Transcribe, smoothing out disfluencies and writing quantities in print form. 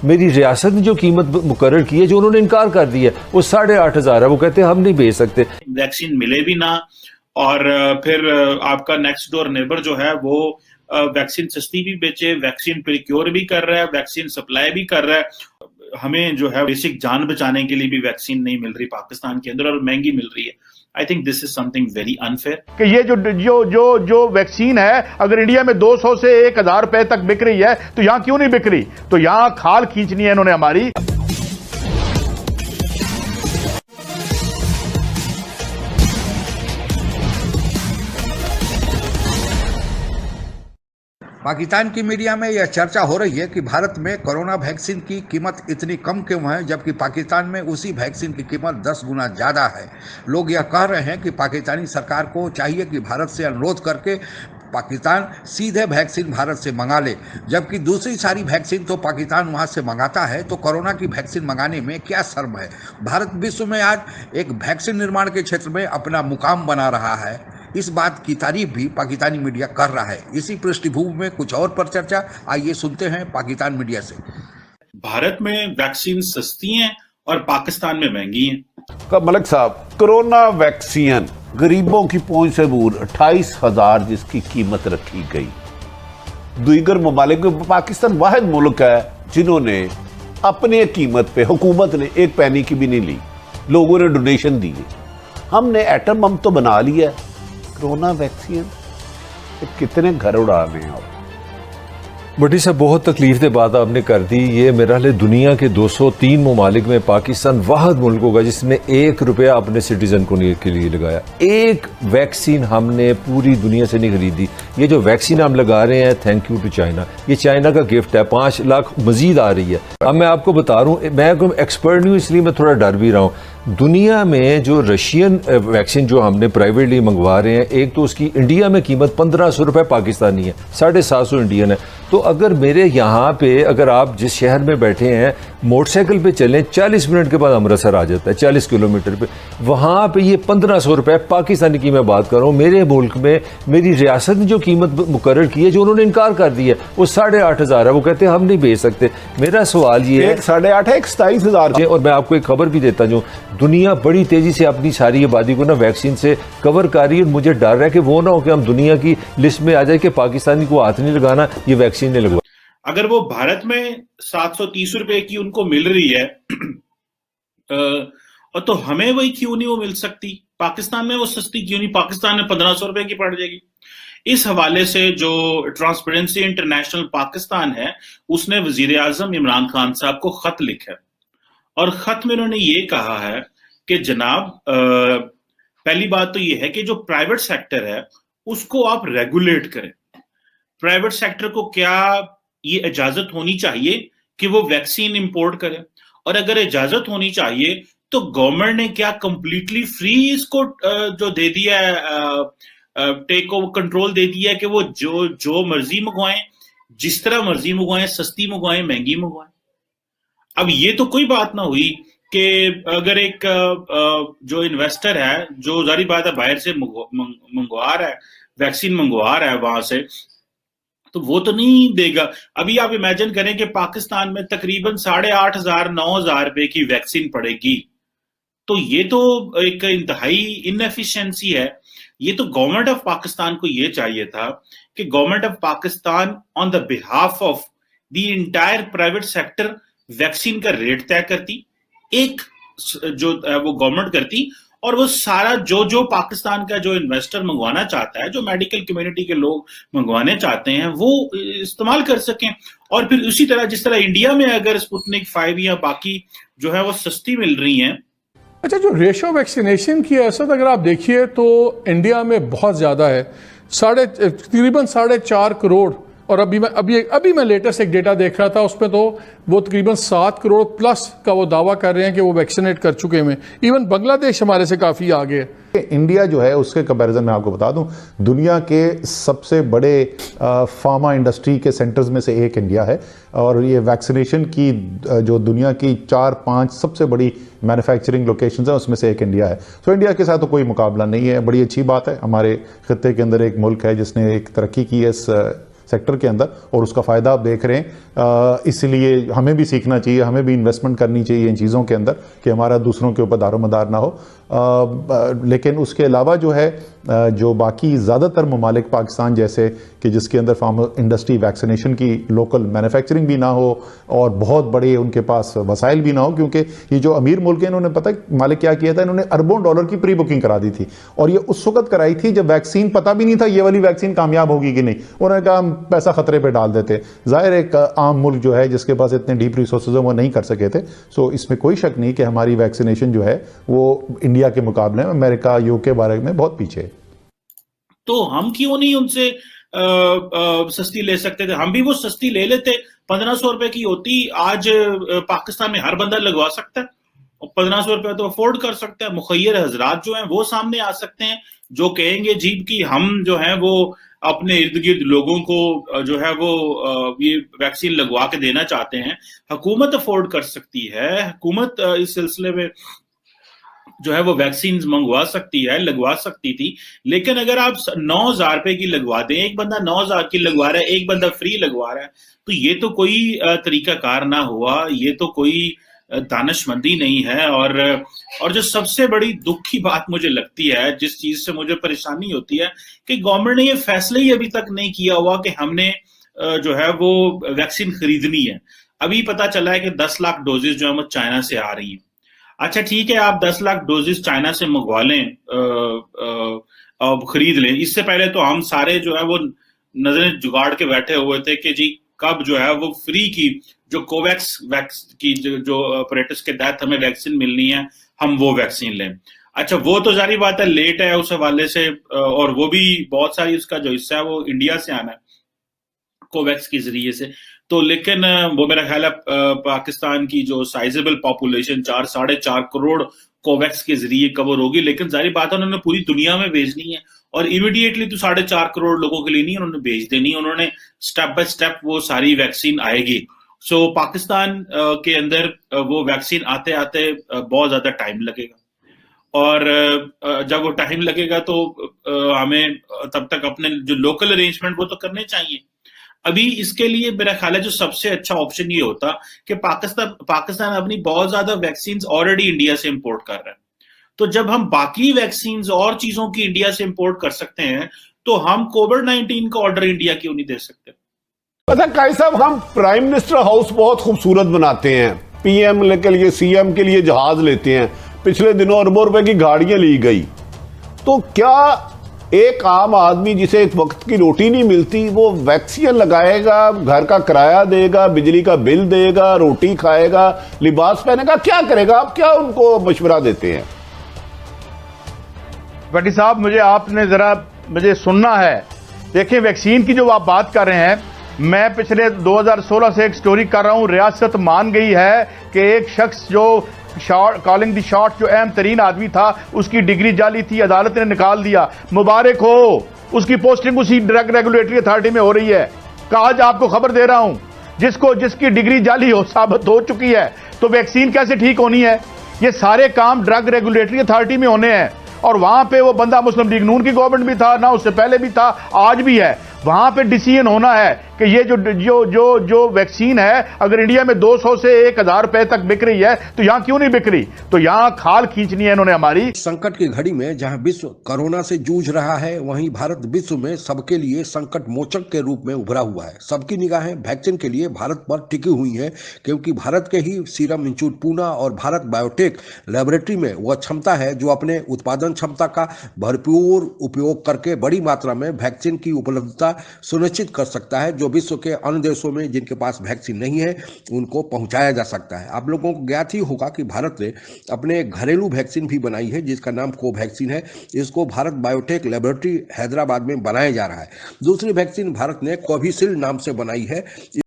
मेरी रियासत ने जो कीमत मुकर्रर की है, जो उन्होंने इनकार कर दिया है, वो 8,500 है। वो कहते हैं हम नहीं भेज सकते। वैक्सीन मिले भी ना, और फिर आपका नेक्स्ट डोर नेबर जो है वो वैक्सीन सस्ती भी बेचे, वैक्सीन प्रिक्योर भी कर रहा है, वैक्सीन सप्लाई भी कर रहा है। हमें जो है बेसिक जान बचाने के लिए भी वैक्सीन नहीं मिल रही पाकिस्तान के अंदर, और महंगी मिल रही है। I think this is something very unfair कि ये जो वैक्सीन है अगर इंडिया में 200 से 1,000 रुपए तक बिक रही है तो यहां क्यों नहीं बिक रही? तो यहां खाल खींचनी है इन्होंने हमारी। पाकिस्तान की मीडिया में यह चर्चा हो रही है कि भारत में कोरोना वैक्सीन की कीमत इतनी कम क्यों है, जबकि पाकिस्तान में उसी वैक्सीन की कीमत 10 गुना ज़्यादा है। लोग यह कह रहे हैं कि पाकिस्तानी सरकार को चाहिए कि भारत से अनुरोध करके पाकिस्तान सीधे वैक्सीन भारत से मंगा ले, जबकि दूसरी सारी वैक्सीन तो पाकिस्तान वहाँ से मंगाता है। तो कोरोना की वैक्सीन मंगाने में क्या शर्म है? भारत विश्व में आज एक वैक्सीन निर्माण के क्षेत्र में अपना मुकाम बना रहा है। इस बात की तारीफ भी पाकिस्तानी मीडिया कर रहा है। इसी पृष्ठभूमि में कुछ और पर चर्चा, आइए सुनते हैं पाकिस्तान मीडिया से। भारत में वैक्सीन सस्ती हैं और पाकिस्तान में महंगी हैं। मलिक साहब, कोरोना वैक्सीन गरीबों की पहुंच से दूर 28,000 जिसकी कीमत रखी गई। दीगर ममालिक में पाकिस्तान वाहिद मुल्क है जिन्होंने अपने कीमत पे, हुकूमत ने एक पैनी की भी नहीं ली, लोगों ने डोनेशन दिए। हमने एटम बम तो बना लिया, कोरोना वैक्सीन कितने घर उड़ाने हैं। बटी साहब, बहुत तकलीफ दे बात आपने कर दी। ये मेरा लिए दुनिया के 203 ममालिक में पाकिस्तान वाहिद मुल्क होगा जिसने 1 रुपया अपने सिटीजन को के लिए लगाया। एक वैक्सीन हमने पूरी दुनिया से नहीं खरीदी। ये जो वैक्सीन हम लगा रहे हैं, थैंक यू टू चाइना, ये चाइना का गिफ्ट है। 5 लाख मजीद आ रही है। अब मैं आपको बता रहा हूँ, मैं कोई एक्सपर्ट नहीं हूँ इसलिए मैं थोड़ा डर भी रहा हूँ। दुनिया में जो रशियन वैक्सीन जो हमने प्राइवेटली मंगवा रहे हैं, एक तो उसकी इंडिया में कीमत 1,500 रुपये पाकिस्तानी है, 750 इंडियन है। तो अगर मेरे यहाँ पे, अगर आप जिस शहर में बैठे हैं मोटरसाइकिल पे चलें, 40 मिनट के बाद अमृतसर आ जाता है 40 किलोमीटर पे, वहाँ पे ये 1,500 रुपये पाकिस्तानी की मैं बात कर रहा हूँ। मेरे मुल्क में मेरी रियासत ने जो कीमत मुकर्रर की है, जो उन्होंने इनकार कर दिया है, वो 8,500 है। वो कहते हैं हम नहीं भेज सकते। मेरा सवाल ये है, 8,500 एक 27,000। और मैं आपको एक खबर भी देता हूँ, दुनिया बड़ी तेजी से अपनी सारी आबादी को ना वैक्सीन से कवर कर रही है। मुझे डर है कि वो ना हो कि हम दुनिया की लिस्ट में आ जाए कि पाकिस्तानी को हाथ नहीं लगाना, ये वैक्सीन नहीं लगवा। अगर वो भारत में 730 रुपए की उनको मिल रही है और तो हमें वही क्यों नहीं वो मिल सकती? पाकिस्तान में वो सस्ती क्यों नहीं? पाकिस्तान में 1,500 रुपए की पड़ जाएगी। इस हवाले से जो ट्रांसपेरेंसी इंटरनेशनल पाकिस्तान है, उसने वजीर आजम इमरान खान साहब को खत लिखा है, और खत में उन्होंने ये कहा है कि जनाब, पहली बात तो ये है कि जो प्राइवेट सेक्टर है उसको आप रेगुलेट करें। प्राइवेट सेक्टर को क्या ये इजाजत होनी चाहिए कि वो वैक्सीन इंपोर्ट करे? और अगर इजाजत होनी चाहिए तो गवर्नमेंट ने क्या कंप्लीटली फ्री इसको जो दे दिया है, टेक ओवर कंट्रोल दे दिया है कि वो जो मर्जी मंगवाएं, जिस तरह मर्जी मंगवाएं, सस्ती मंगवाएं, महंगी मंगवाएं? अब ये तो कोई बात ना हुई कि अगर एक जो इन्वेस्टर है, जो जारी बात है बाहर से मंगवा रहा है, वैक्सीन मंगवा रहा है वहां से, तो वो तो नहीं देगा। अभी आप इमेजिन करें कि पाकिस्तान में तकरीबन 8,500 9,000 रुपए की वैक्सीन पड़ेगी, तो ये तो एक इंतहाई इनएफिशिएंसी है। ये तो गवर्नमेंट ऑफ पाकिस्तान को ये चाहिए था कि government of Pakistan on the behalf of the entire private sector vaccine का रेट तय करती, एक जो वो गवर्नमेंट करती, और वो सारा जो पाकिस्तान का जो इन्वेस्टर मंगवाना चाहता है, जो मेडिकल कम्युनिटी के लोग मंगवाने चाहते हैं, वो इस्तेमाल कर सकें। और फिर उसी तरह जिस तरह इंडिया में अगर स्पुतनिक 5 या बाकी जो है वो सस्ती मिल रही हैं। अच्छा, जो रेशो वैक्सीनेशन की है, असद अगर आप देखिए तो इंडिया में बहुत ज़्यादा है, तकरीबन 4.5 करोड़। और अभी मैं लेटेस्ट एक डेटा देख रहा था, उसमें तो वो तकरीबन 7 करोड़ प्लस का वो दावा कर रहे हैं कि वो वैक्सीनेट कर चुके हैं। इवन बांग्लादेश हमारे से काफ़ी आगे है। इंडिया जो है उसके कंपैरिजन में आपको बता दूं, दुनिया के सबसे बड़े फार्मा इंडस्ट्री के सेंटर्स में से एक इंडिया है, और ये वैक्सीनेशन की जो दुनिया की 4-5 सबसे बड़ी मैन्युफैक्चरिंग लोकेशंस है उसमें से एक इंडिया है। तो इंडिया के साथ तो कोई मुकाबला नहीं है। बड़ी अच्छी बात है, हमारे खित्ते के अंदर एक मुल्क है जिसने एक तरक्की की है इस सेक्टर के अंदर, और उसका फ़ायदा आप देख रहे हैं। इसलिए हमें भी सीखना चाहिए, हमें भी इन्वेस्टमेंट करनी चाहिए इन चीज़ों के अंदर कि हमारा दूसरों के ऊपर दारोमदार ना हो। लेकिन उसके अलावा जो है, जो बाकी ज़्यादातर ममालिक पाकिस्तान जैसे कि जिसके अंदर फार्मा इंडस्ट्री वैक्सीनेशन की लोकल मैन्युफैक्चरिंग भी ना हो और बहुत बड़े उनके पास वसाइल भी ना हो, क्योंकि ये जो अमीर मुल्क हैं इन्होंने पता है मालिक क्या किया था, इन्होंने अरबों डॉलर की प्री बुकिंग करा दी थी, और ये उस वक्त कराई थी जब वैक्सीन पता भी नहीं था ये वाली वैक्सीन कामयाब होगी कि नहीं। उन्होंने कहा हम पैसा खतरे पे डाल देते। जाहिर एक आम मुल्क जो है जिसके पास इतने डीप रिसोर्सेज वो नहीं कर सके थे। सो इसमें कोई शक नहीं कि हमारी वैक्सीनेशन जो है वो इंडिया के मुकाबले में अमेरिका यूके बारे में बहुत पीछे है। तो हम क्यों नहीं उनसे सस्ती ले सकते थे? हम भी वो सस्ती ले लेते। 1500 रुपए की होती, आज पाकिस्तान में हर बंदा लगवा सकता है और 1500 रुपए तो अफोर्ड कर सकता है। मुखय्यर हजरात जो हैं वो सामने आ सकते हैं, जो कहेंगे जी कि हम जो है वो अपने इर्द गिर्द लोगों को जो है वो ये वैक्सीन लगवा के देना चाहते हैं। हुकूमत अफोर्ड कर सकती है, हुकूमत इस सिलसिले में जो है वो वैक्सीन मंगवा सकती है, लगवा सकती थी। लेकिन अगर आप 9,000 रुपए की लगवा दें, एक बंदा 9,000 की लगवा रहा है, एक बंदा फ्री लगवा रहा है, तो ये तो कोई तरीकाकार ना हुआ, ये तो कोई दानिशमंदी नहीं है। और जो सबसे बड़ी दुख की बात मुझे लगती है, जिस चीज से मुझे परेशानी होती है, कि गवर्नमेंट ने ये फैसला ही अभी तक नहीं किया हुआ कि हमने जो है वो वैक्सीन खरीदनी है। अभी पता चला है कि 10 लाख डोजेज जो है वो चाइना से आ रही है। अच्छा ठीक है, आप 10 लाख डोजेस चाइना से मंगवा लें, खरीद लें। इससे पहले तो हम सारे जो है वो नजरें जुगाड़ के बैठे हुए थे कि जी कब जो है वो फ्री की जो कोवैक्स की जो ऑपरेटर्स के तहत हमें वैक्सीन मिलनी है, हम वो वैक्सीन लें। अच्छा वो तो जारी बात है, लेट है उस हवाले से, और वो भी बहुत सारी उसका जो हिस्सा है वो इंडिया से आना है कोवैक्स के जरिए से। तो लेकिन वो मेरा ख्याल है पाकिस्तान की जो साइजेबल पॉपुलेशन 4-4.5 करोड़ कोवैक्स के जरिए कवर होगी। लेकिन जारी बात है उन्होंने पूरी दुनिया में भेजनी है, और इमीडिएटली तो 4.5 करोड़ लोगों के लिए नहीं उन्होंने भेज देनी, उन्होंने स्टेप बाय स्टेप वो सारी वैक्सीन आएगी। सो पाकिस्तान के अंदर वो वैक्सीन आते आते बहुत ज्यादा टाइम लगेगा, और जब वो टाइम लगेगा तो हमें तब तक अपने जो लोकल अरेंजमेंट वो तो करने चाहिए। अभी इसके लिए मेरा ख्याल है जो सबसे अच्छा ऑप्शन ये होता कि पाकिस्तान अपनी बहुत ज्यादा वैक्सीन ऑलरेडी इंडिया से इंपोर्ट कर रहा है। तो जब हम बाकी वैक्सीन और चीजों की इंडिया से इंपोर्ट कर सकते हैं, तो हम कोविड-19 का ऑर्डर इंडिया क्यों नहीं दे सकते? पता काई साहब, हम प्राइम मिनिस्टर हाउस बहुत खूबसूरत बनाते हैं, पीएम के लिए सीएम के लिए जहाज लेते हैं, पिछले दिनों अरबों रुपए की गाड़ियां ली गई। तो क्या एक आम आदमी जिसे एक वक्त की रोटी नहीं मिलती वो वैक्सीन लगाएगा, घर का किराया देगा, बिजली का बिल देगा, रोटी खाएगा, लिबास पहनेगा, क्या करेगा? आप क्या उनको मशवरा देते हैं? भट्टी साहब मुझे सुनना है। देखिए वैक्सीन की जो आप बात कर रहे हैं, मैं पिछले 2016 से एक स्टोरी कर रहा हूं। रियासत मान गई है कि एक शख्स जो कॉलिंग द शॉट जो अहम तरीन आदमी था, उसकी डिग्री जाली थी, अदालत ने निकाल दिया। मुबारक हो, उसकी पोस्टिंग उसी ड्रग रेगुलेटरी अथॉरिटी में हो रही है। आज आपको खबर दे रहा हूं, जिसकी डिग्री जाली हो साबित हो चुकी है, तो वैक्सीन कैसे ठीक होनी है? ये सारे काम ड्रग रेगुलेटरी अथॉरिटी में होने हैं, और वहां पे वो बंदा मुस्लिम लीग नून की गवर्नमेंट भी था ना, उससे पहले भी था, आज भी है। वहां पे डिसीजन होना है कि ये जो वैक्सीन है अगर इंडिया में 200 से 1,000 रुपए तक बिक रही है तो यहां क्यों नहीं बिक रही? तो यहां खाल खींचनी है इन्होंने हमारी। संकट की घड़ी में जहां विश्व कोरोना से जूझ रहा है, वहीं भारत विश्व में सबके लिए संकट मोचक के रूप में उभरा हुआ है। सबकी निगाहें वैक्सीन के लिए भारत पर टिकी हुई हैं, क्योंकि भारत के ही सीरम इंस्टीट्यूट पूना और भारत बायोटेक लैबोरेटरी में वह क्षमता है जो अपने उत्पादन क्षमता का भरपूर उपयोग करके बड़ी मात्रा में वैक्सीन की उपलब्धता सुनिश्चित कर सकता है, जो विश्व के अन्य देशों में जिनके पास वैक्सीन नहीं है उनको पहुंचाया जा सकता है। आप लोगों को ज्ञात ही होगा कि भारत ने अपने घरेलू वैक्सीन भी बनाई है, जिसका नाम कोवैक्सीन है। इसको भारत बायोटेक लैबोरेटरी हैदराबाद में बनाया जा रहा है। दूसरी वैक्सीन भारत ने कोविशील्ड नाम से बनाई है।